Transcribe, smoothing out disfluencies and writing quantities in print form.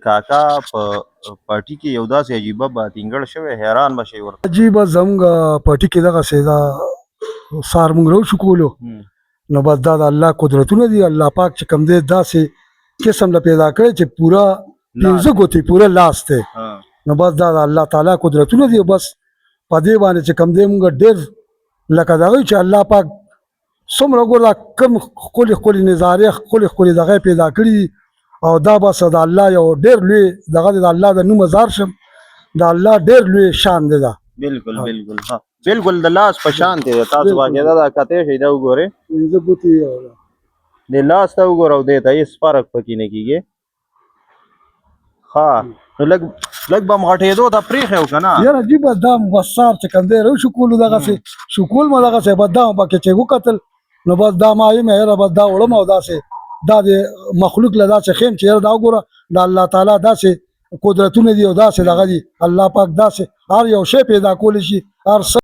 کاکا په پارټي کې یو داسې عجیبه باتینګړ شوی حیران به شئ ورته. عجیبه زموږ پټي کې دغسې دا سهار موږ راوشو کولو نو بس دا د الله قدرتونه دي. الله پاک چې کوم دی داسې قسم له پیدا کړی چې پوره 15 ګوتې پوره لاس دی نو بس دا د الله تعالی قدرتونه دي. بس په دې باندې چې کوم دی موږ ډېر لکه دغه چې الله پاک څومره ګوره کم ښکلې ښکلې نظارې ښکلې ښکلې دغه پیدا کړي دي او دا بس د الله یو ډېر لوی دغه د الله د نوم زار شم د الله ډېر لوی شان دی دا. بالکل بالکل ها بالکل د لاس په شان دی. تاسو باقاعده دا کته شي دا وګورئ 15 ګوتې د لاس ته وګوره او دې ته هېڅ فرق پکې نه کېږي. ها نو لږ به مغټېدو ته پرېښی و که نه یاره عجیبه دا بس سهار چې کوم دی راوشو کولو دغسې شو کول مو دغسې بس دا پکې چې وکتل نو بس دا ما یم یاره بس دا وړم او داسې دا د مخلوق له داسې خیم چې یاره دا وګوره د الله تعالی داسې قدرتونه دي او داسې دغه دي. الله پاک داسې هر یو شی پیدا کولی شي هر څه